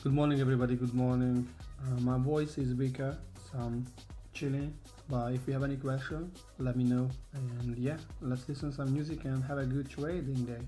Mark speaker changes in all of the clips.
Speaker 1: Good morning, everybody. Good morning. My voice is weaker, so I'm chilling. But if you have any question, let me know. And yeah, let's listen to some music and have a good trading day.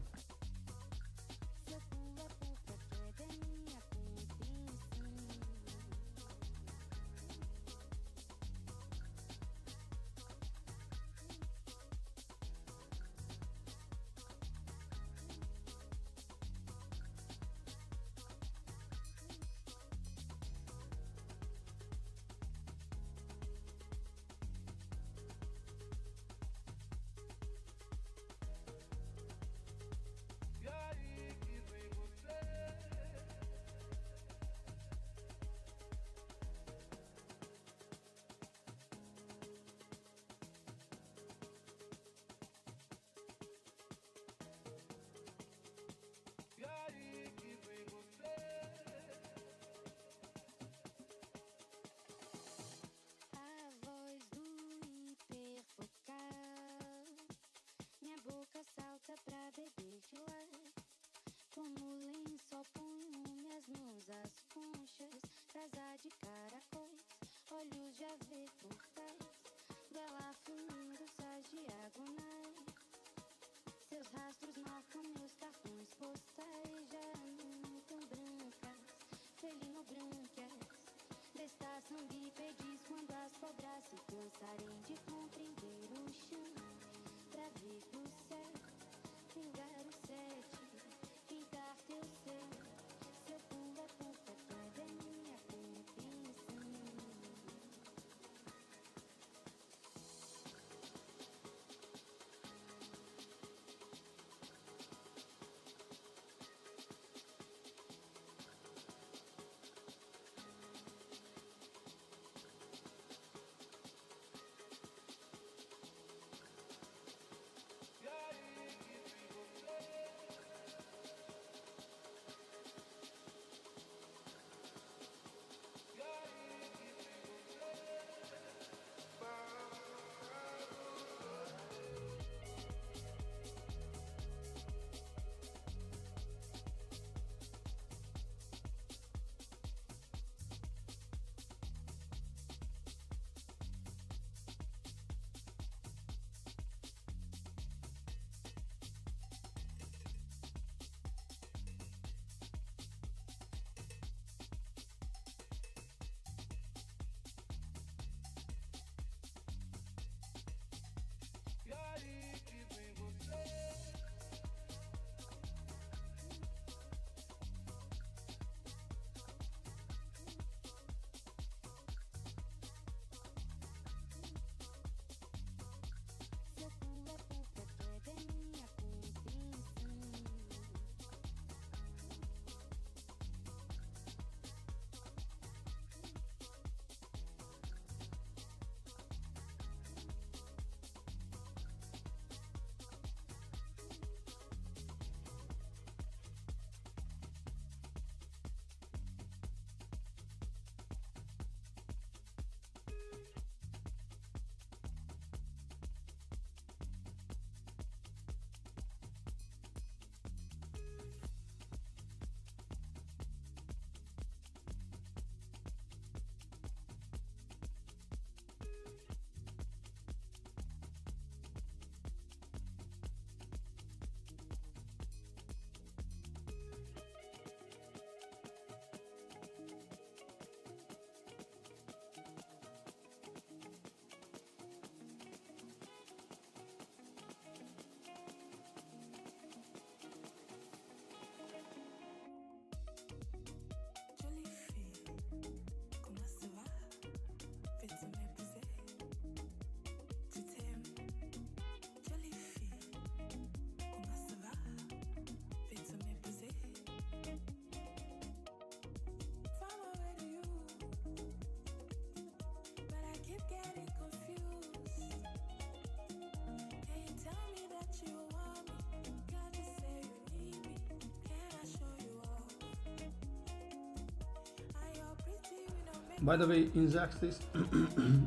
Speaker 1: By the way, in Zaxis,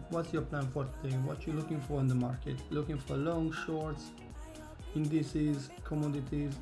Speaker 1: what's your plan for today? What you looking for in the market? Looking for long, shorts, indices, commodities?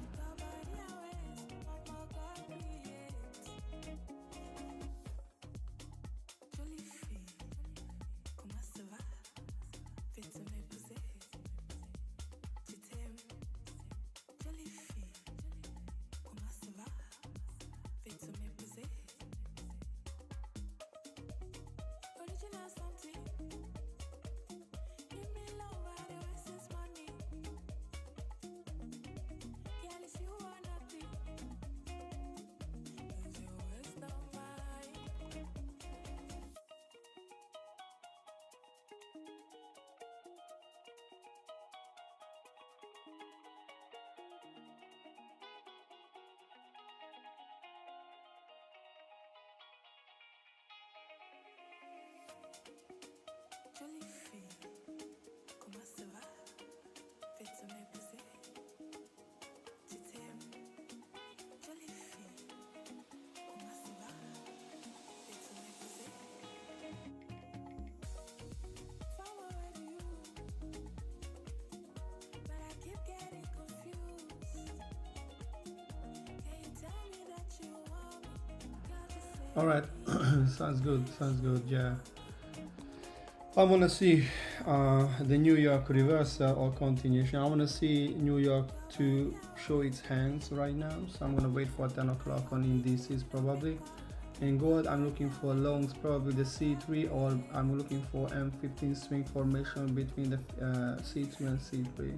Speaker 1: All right, sounds good. Sounds good. Yeah, I want to see the New York reversal or continuation. I want to see New York to show its hands right now. So I'm gonna wait for 10 o'clock on indices probably. In gold, I'm looking for longs, probably the C3, or I'm looking for M15 swing formation between the C2 and C3.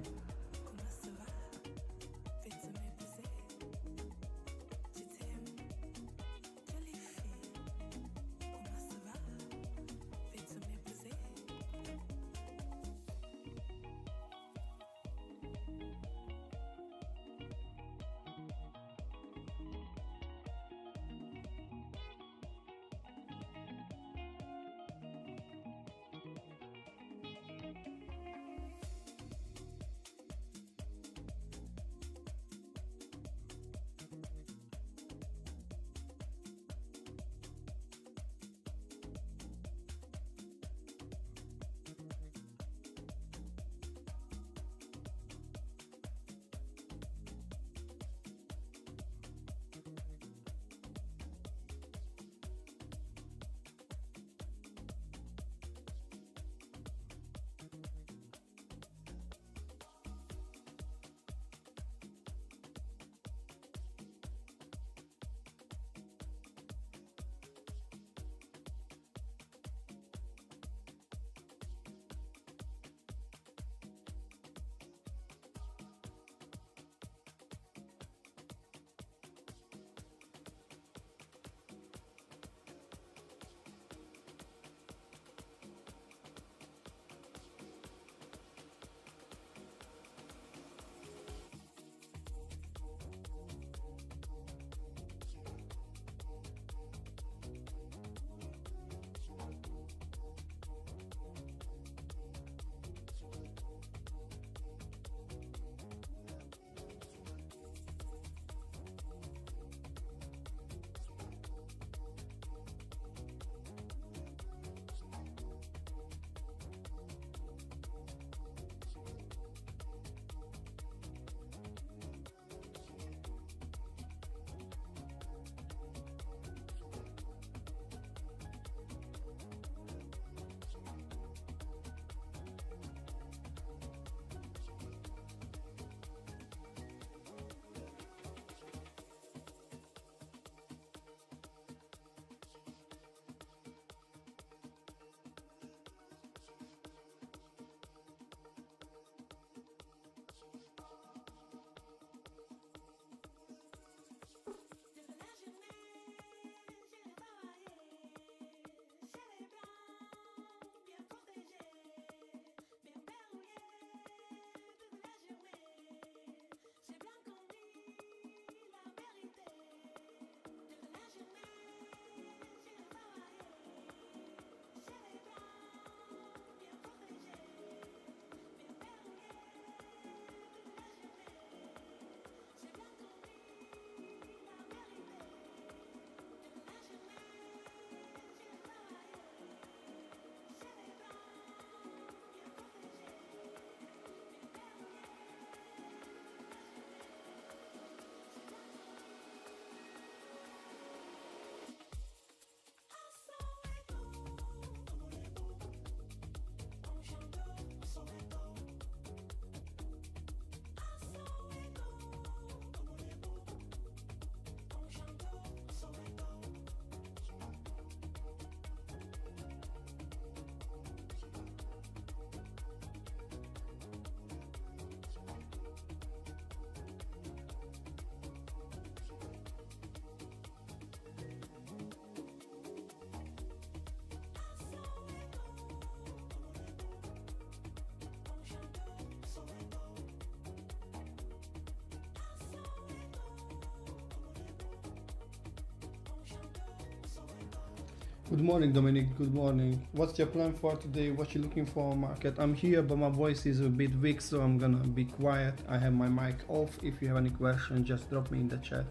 Speaker 1: Good morning, Dominic. Good morning. What's your plan for today? What you looking for on market? I'm here, but my voice is a bit weak, so I'm gonna be quiet. I have my mic off. If you have any questions, just drop me in the chat.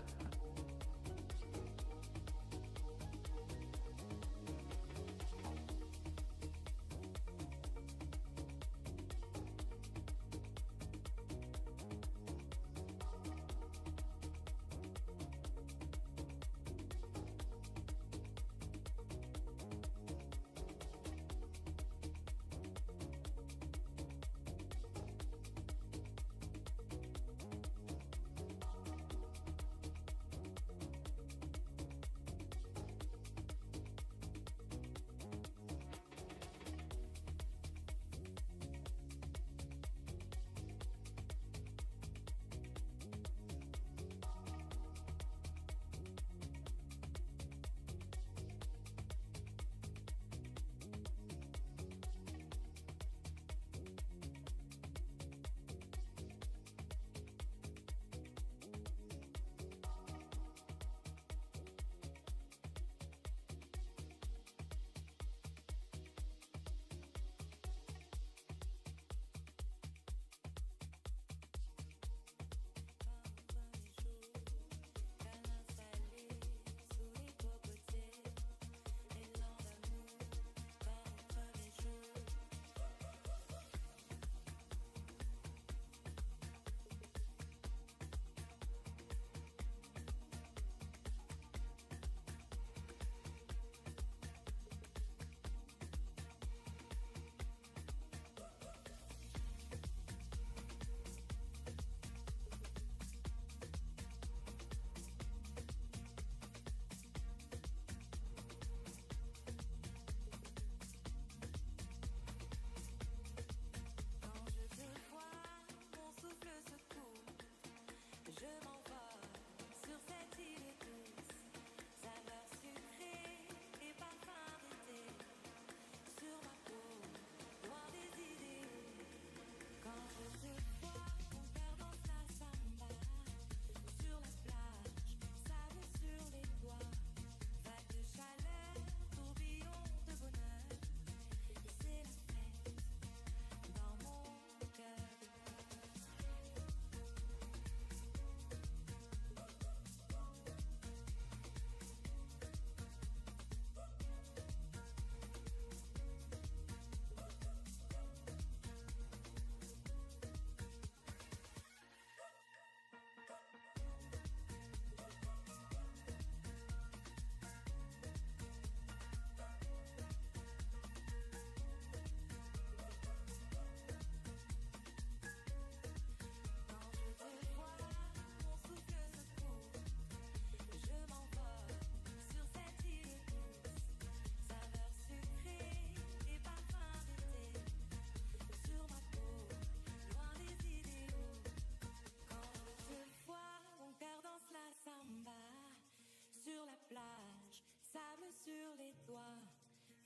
Speaker 2: Sur les toits,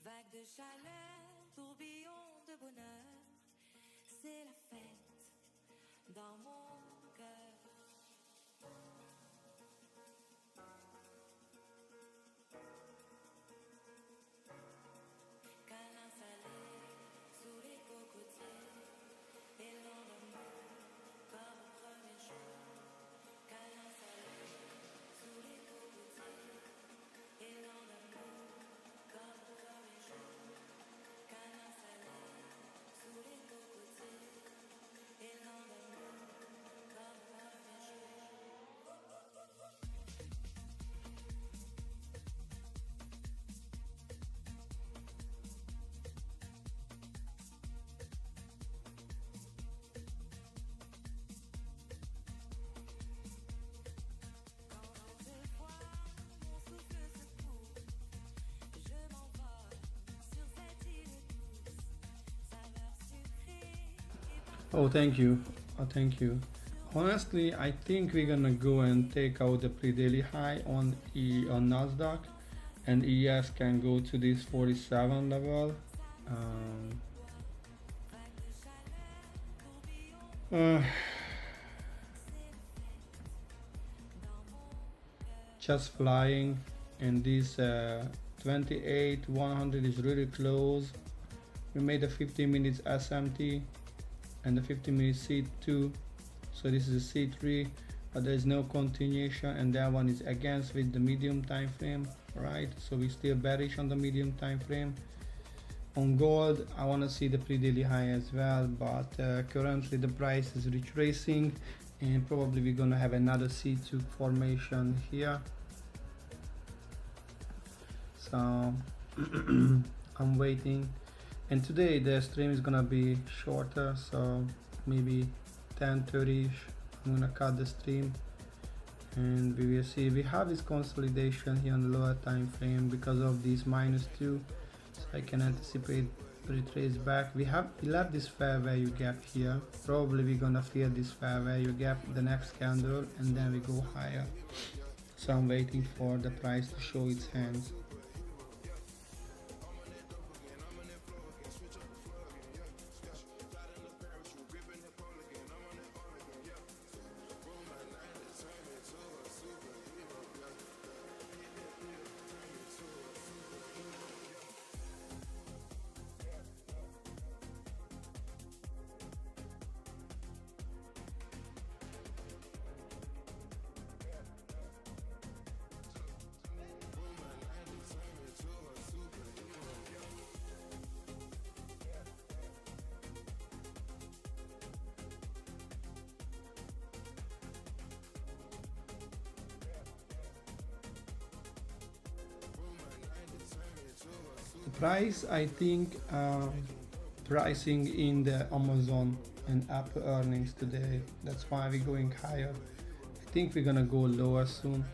Speaker 2: vagues de chaleur, tourbillon de bonheur, c'est la fête dans mon cœur. Câlin salé sous les cocotiers, élan d'amour comme au premier jour. Câlin salé sous les cocotiers, élan d'amour comme au premier jour. Câlin salé sous les cocotiers, élan d'amour comme au premier jour.
Speaker 1: Oh, thank you. Oh, thank you. Honestly, I think we're gonna go and take out the pre-daily high on on Nasdaq, and ES can go to this 47 level. Uh, just flying, and this 28 100 is really close. We made a 15 minutes SMT and the 15 minutes C2, so this is a C3, but there is no continuation, and that one is against with the medium time frame, right? So we still bearish on the medium time frame. On gold, I want to see the pre-daily high as well, but currently the price is retracing, and probably we're gonna have another C2 formation here. So I'm waiting, and today the stream is gonna be shorter, so maybe 10:30ish I'm gonna cut the stream, and we will see. We have this consolidation here on the lower time frame because of these -2, so I can anticipate retrace back. We left this fair value gap here. Probably we're gonna fill this fair value gap the next candle, and then we go higher. So I'm waiting for the price to show its hands. Price, I think, pricing in the Amazon and Apple earnings today. That's why we're going higher. I think we're gonna go lower soon.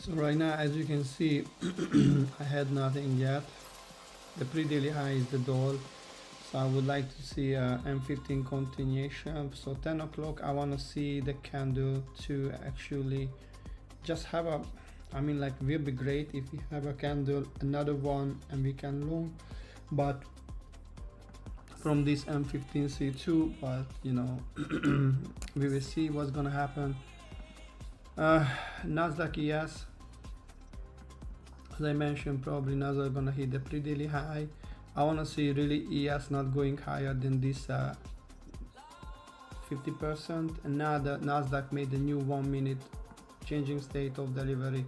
Speaker 1: So right now, as you can see, I had nothing yet. The pre-daily high is the doll. So I would like to see M15 continuation. So 10 o'clock, I want to see the candle to actually just have a, I mean, like, will be great if we have a candle, another one, and we can long, but from this M15 C2, but you know, we will see what's gonna happen. Nasdaq ES, as I mentioned, probably Nasdaq gonna hit the pre-daily high. I wanna see really ES not going higher than this 50%, and now the Nasdaq made a new 1 minute changing state of delivery.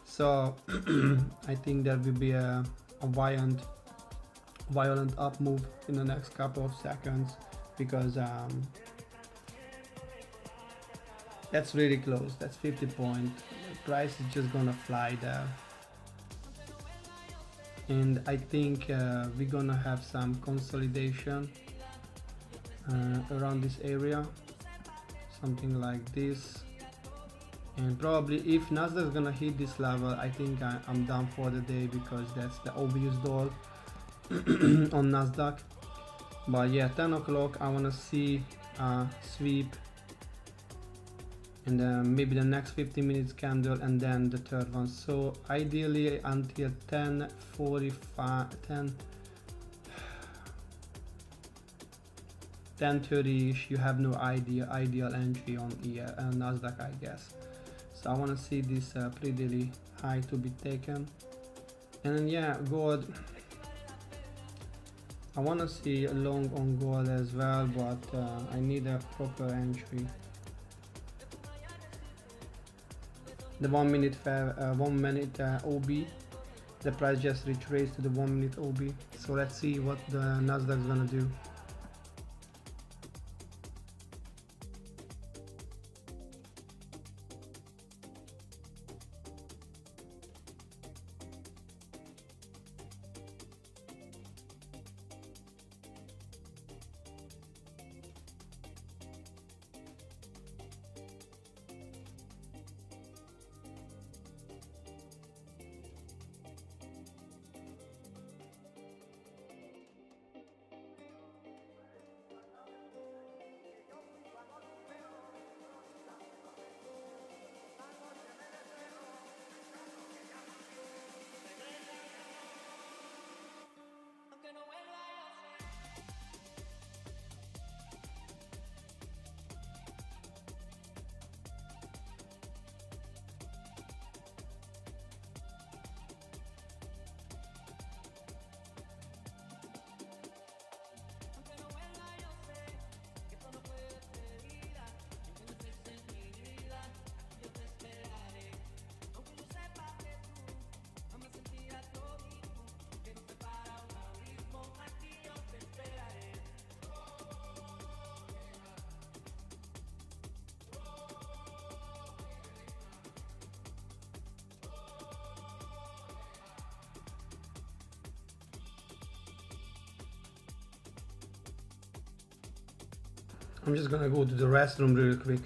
Speaker 1: So I think there will be a violent up move in the next couple of seconds, because that's really close. That's 50 point. The price is just gonna fly there, and I think we're gonna have some consolidation around this area, something like this. And probably if Nasdaq is gonna hit this level, I think I'm done for the day, because that's the obvious doll on Nasdaq. But yeah, 10 o'clock, I wanna see sweep, and then maybe the next 15 minutes candle, and then the third one. So ideally until 10:30ish, you have no ideal entry on Nasdaq, I guess. So I want to see this pre-daily high to be taken. And then yeah, gold, I want to see a long on gold as well, but I need a proper entry. The 1 minute 1 minute OB, the price just retraced to the 1 minute OB. So let's see what the Nasdaq is gonna do. I'm just gonna go to the restroom real quick.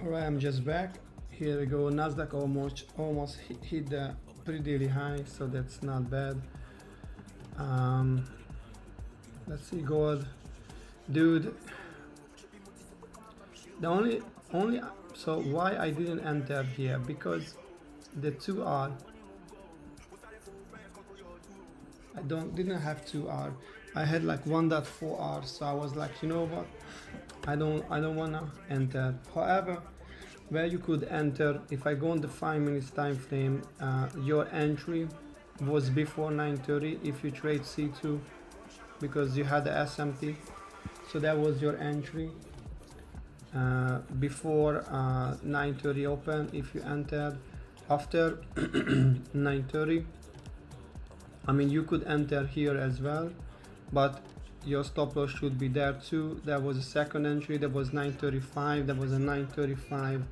Speaker 1: All right, I'm just back. Here we go. Nasdaq almost hit the pre-daily high, so that's not bad. Let's see gold, dude. The only so why I didn't enter here, because the 2R, I didn't have 2R. I had like 1.4R, so I was like, you know what, I don't wanna enter. However, where you could enter, if I go on the 5 minutes time frame, your entry was before 9:30 if you trade C2, because you had the SMT, so that was your entry before 9:30 open. If you entered after 9:30, I mean, you could enter here as well, but your stop loss should be there too. There was a second entry, that was 9:35, there was a 9:35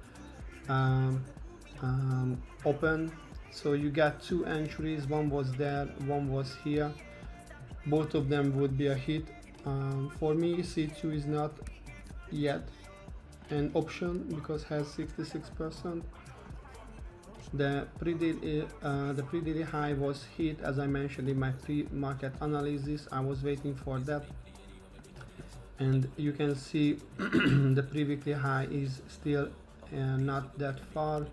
Speaker 1: open. So you got two entries, one was there, one was here. Both of them would be a hit. For me, C2 is not yet an option because it has 66%. The pre-daily high was hit, as I mentioned in my pre-market analysis. I was waiting for that, and you can see the pre-weekly high is still not that far,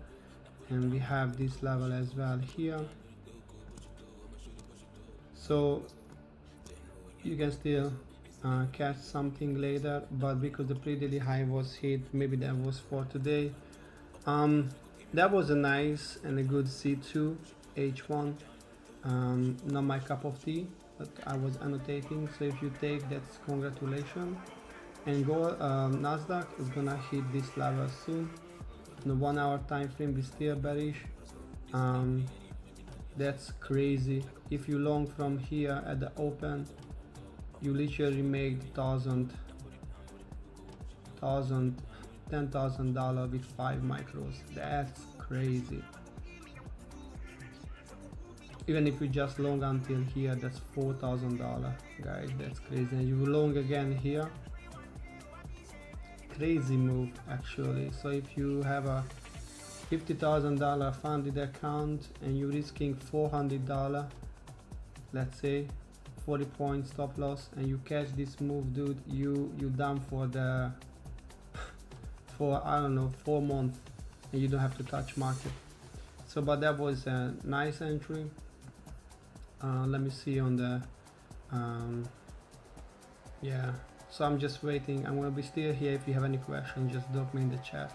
Speaker 1: and we have this level as well here, so you can still catch something later. But because the pre-daily high was hit, maybe that was for today. That was a nice and a good C2 H1. Not my cup of tea, but I was annotating. So if you take, that's congratulations. And go Nasdaq is gonna hit this level soon. In the 1 hour time frame, we still bearish. That's crazy. If you long from here at the open, you literally make $10,000 with 5 micros. That's crazy. Even if you just long until here, that's $4,000, guys. That's crazy. And you long again here, crazy move actually. So if you have a $50,000 funded account and you're risking $400, let's say 40 point stop loss, and you catch this move, dude, you done for the for I don't know 4 months, and you don't have to touch market. So but that was a nice entry. Let me see on the yeah, so I'm just waiting. I'm gonna be still here. If you have any questions, just drop me in the chat.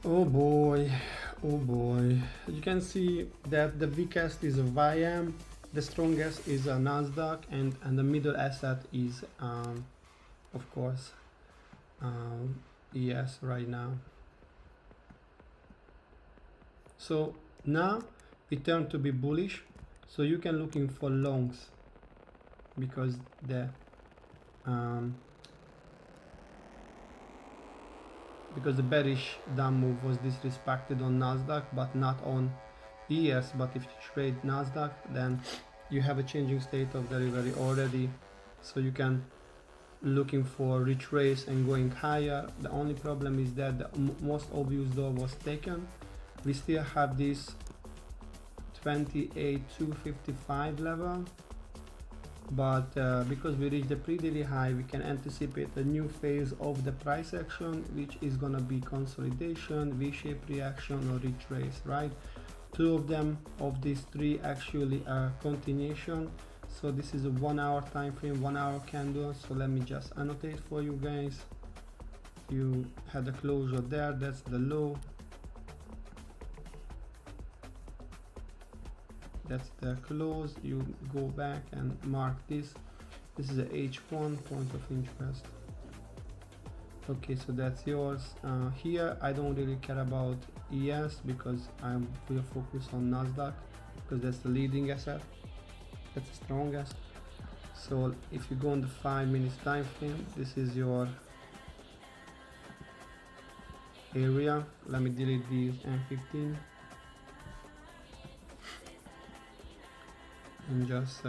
Speaker 1: Oh boy, oh boy. You can see that the weakest is a YM, the strongest is a Nasdaq, and the middle asset is of course ES right now. So now we turn to be bullish, so you can looking for longs, because the bearish down move was disrespected on Nasdaq but not on ES. But if you trade Nasdaq, then you have a changing state of delivery already, so you can looking for retrace and going higher. The only problem is that the most obvious door was taken. We still have this 28,255 level, but because we reached the pre-daily high, we can anticipate a new phase of the price action, which is gonna be consolidation, V-shaped reaction, or retrace, right? Two of them of these three actually are continuation. So this is a 1 hour time frame, 1 hour candle. So let me just annotate for you guys. You had a closure there, that's the low, that's the close. You go back and mark this. This is a H1 point of interest. Okay, so that's yours. Here I don't really care about ES because I will focus on Nasdaq because that's the leading asset, that's the strongest. So if you go on the 5 minutes time frame, this is your area. Let me delete these M15 and just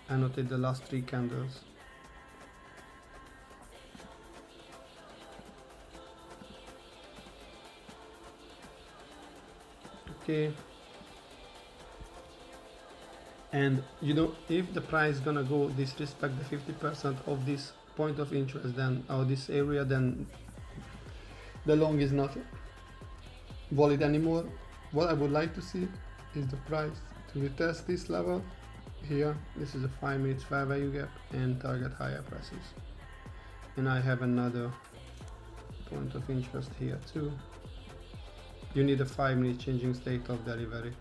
Speaker 1: annotate the last 3 candles. Okay, and you know, if the price is gonna go disrespect the 50% of this point of interest, then or this area, then the long is not valid anymore. What I would like to see is the price to retest this level here. This is a 5 minutes fair value gap and target higher prices. And I have another point of interest here too. You need a 5 minute changing state of delivery.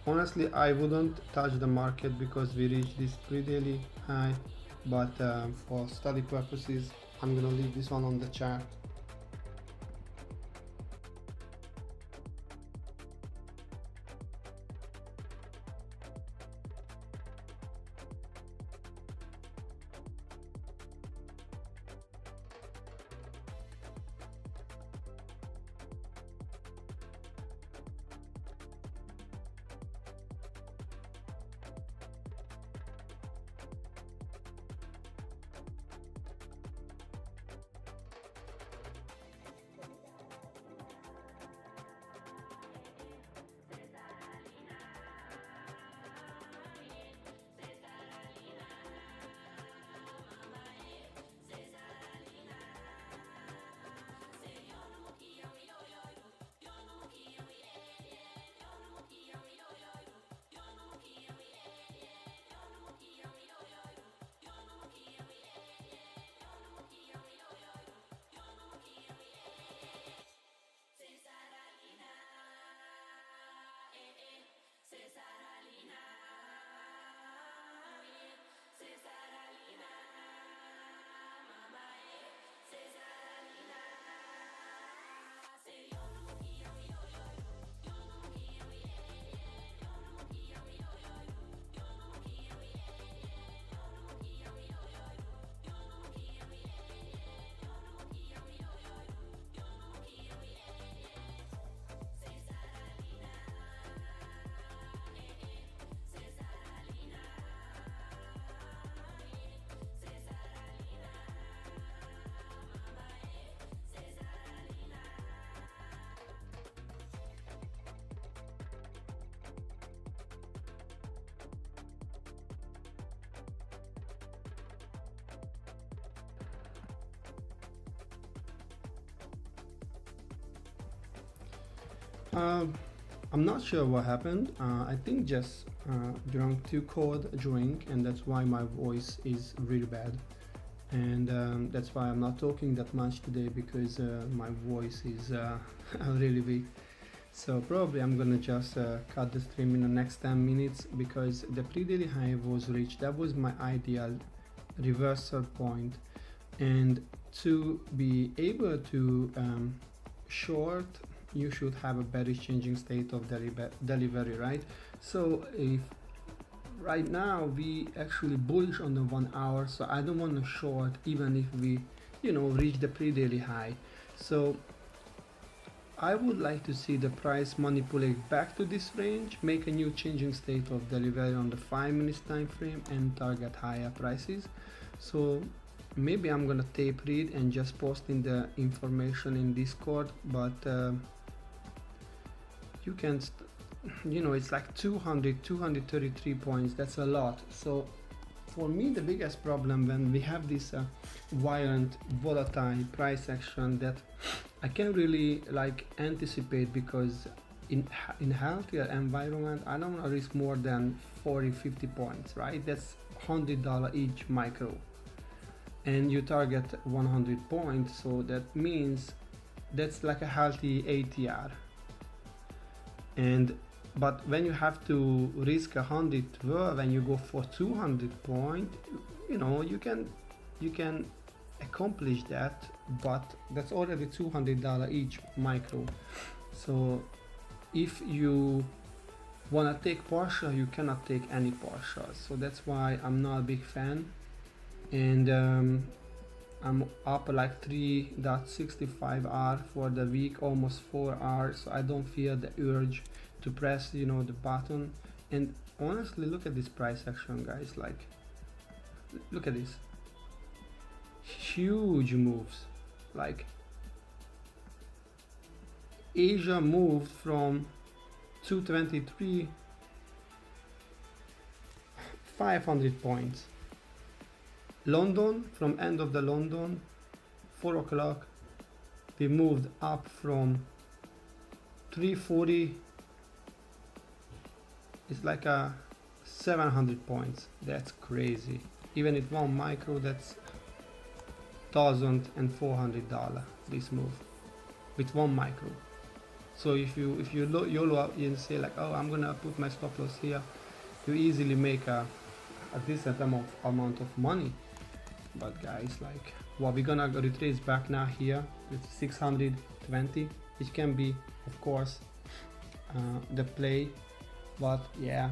Speaker 1: Honestly, I wouldn't touch the market because we reached this pre-daily high, but for study purposes, I'm gonna leave this one on the chart. I'm not sure what happened. I think just drank too cold drink, and that's why my voice is really bad. And that's why I'm not talking that much today, because my voice is really weak. So probably I'm gonna just cut the stream in the next 10 minutes because the pre-daily high was reached. That was my ideal reversal point, and to be able to short, you should have a bearish changing state of delivery, right? So if right now we actually bullish on the 1 hour, so I don't want to short even if we, you know, reach the pre-daily high. So I would like to see the price manipulate back to this range, make a new changing state of delivery on the 5 minutes time frame, and target higher prices. So maybe I'm gonna tape read and just post in the information in Discord, but you can you know, it's like 233 points. That's a lot. So for me, the biggest problem when we have this violent volatile price action that I can't really like anticipate, because in healthier environment I don't want to risk more than 40-50 points, right? That's $100 each micro, and you target 100 points, so that means that's like a healthy ATR. And but when you have to risk 112 and you go for 200 point, you know, you can accomplish that, but that's already $200 each micro. So if you wanna take partial, you cannot take any partial. So that's why I'm not a big fan. And I'm up like 3.65 hour for the week, almost 4 hours, so I don't feel the urge to press, you know, the button. And honestly, look at this price action, guys. Like, look at this, huge moves. Like, Asia moved from 223 500 points. London, from end of the London, 4 o'clock, we moved up from 340. It's like a 700 points. That's crazy. Even at one micro, that's $1,400 this move with one micro. So if you look YOLO and say like, oh, I'm gonna put my stop loss here, you easily make a decent amount of money. But guys, like, well, we're gonna retrace back now here with 620, which can be, of course, the play. But yeah,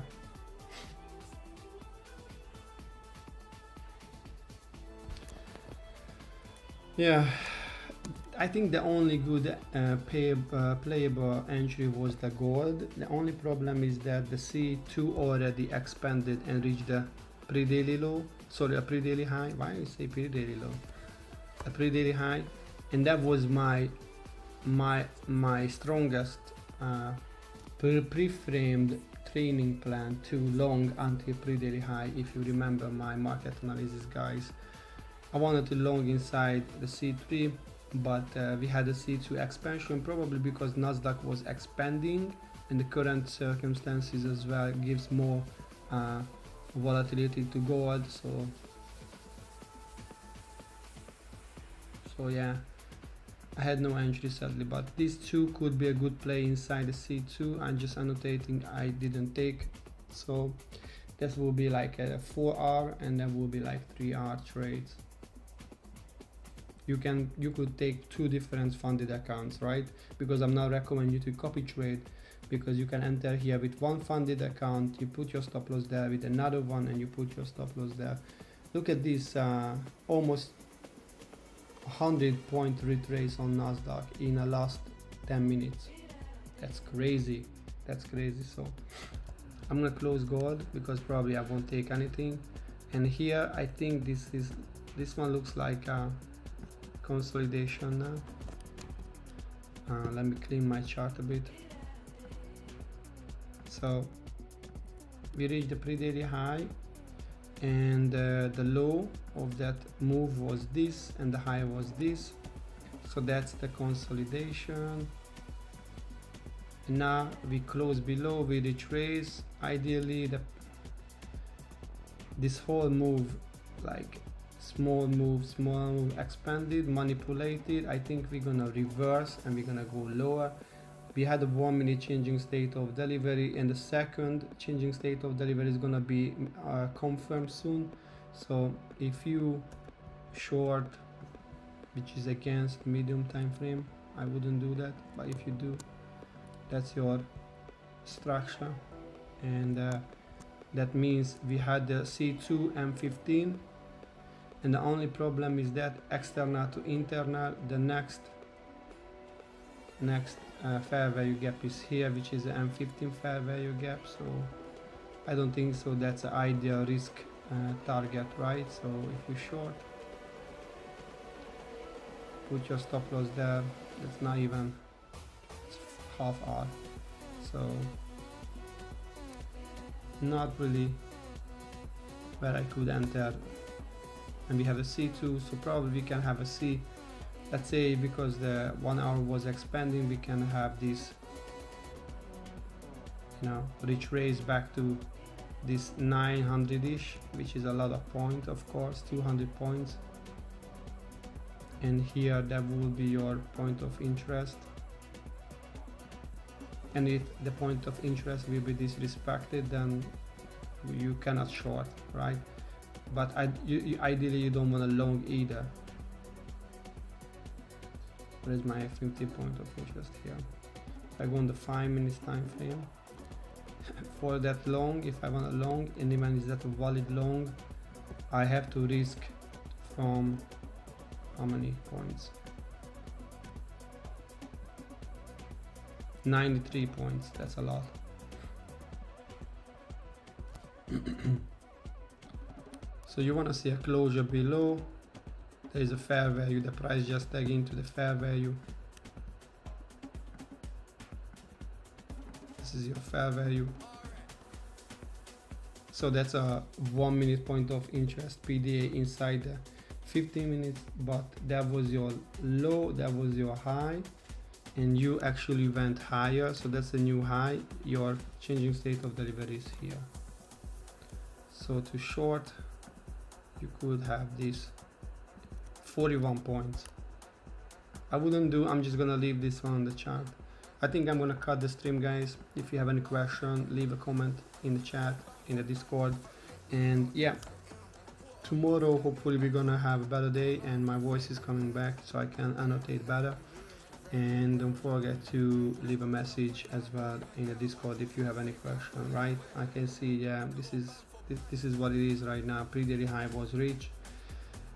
Speaker 1: I think the only good playable entry was the gold. The only problem is that the C2 already expanded and reached the pre-daily low, sorry, a pre-daily high. Why do you say pre-daily low? A pre-daily high, and that was my strongest pre-framed training plan to long until pre-daily high. If you remember my market analysis, guys, I wanted to long inside the C3, but we had a C2 expansion, probably because Nasdaq was expanding, and the current circumstances as well gives more volatility to gold. So yeah, I had no entry sadly, but these two could be a good play inside the C2. I'm just annotating I didn't take. So this will be like a 4 hour, and that will be like 3 hour trades. You could take two different funded accounts, right? Because I'm not recommending you to copy trade, because you can enter here with one funded account, you put your stop loss there, with another one, and you put your stop loss there. Look at this almost 100 point retrace on Nasdaq in the last 10 minutes. That's crazy. That's crazy. So I'm gonna close gold because probably I won't take anything. And here I think this one looks like a consolidation now. Let me clean my chart a bit. So we reached the pre-daily high, and the low of that move was this, and the high was this. So that's the consolidation. And now we close below, we retrace. Ideally this whole move, like small move, expanded, manipulated. I think we're gonna reverse and we're gonna go lower. We had a 1 minute changing state of delivery, and the second changing state of delivery is gonna be confirmed soon. So if you short, which is against medium time frame, I wouldn't do that, but if you do, that's your structure. And that means we had the C2 M15, and the only problem is that external to internal, the next fair value gap is here, which is the M15 fair value gap. So I don't think so that's an ideal risk target, right? So if you short, put your stop loss there. It's not even half hour. So not really where I could enter. And we have a C2, so probably we can have a C. Let's say because the 1 hour was expanding, we can have this, you know, retrace back to this 900-ish, which is a lot of points, of course, 200 points. And here that will be your point of interest. And if the point of interest will be disrespected, then you cannot short, right? But ideally you don't want to long either. What is my 50 point of interest here? If I go on the 5 minutes time frame, for that long, if I want a long, and even is that a valid long, I have to risk from how many points? 93 points, that's a lot. So you want to see a closure below. There is a fair value, the price just tag into the fair value. This is your fair value. So that's a 1 minute point of interest PDA inside the 15 minutes, but that was your low, that was your high, and you actually went higher, so that's a new high. Your changing state of delivery is here. So to short, you could have this 41 points. I wouldn't do, I'm just gonna leave this one on the chart. I think I'm gonna cut the stream, guys. If you have any question, leave a comment in the chat, in the Discord. And yeah, tomorrow hopefully we're gonna have a better day and my voice is coming back so I can annotate better. And don't forget to leave a message as well in the Discord if you have any question, right? I can see, yeah, this is what it is right now. Pre-daily high was reached.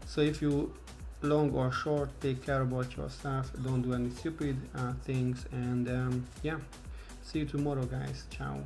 Speaker 1: So if you long or short, take care about yourself, don't do any stupid things, and yeah, see you tomorrow, guys. Ciao.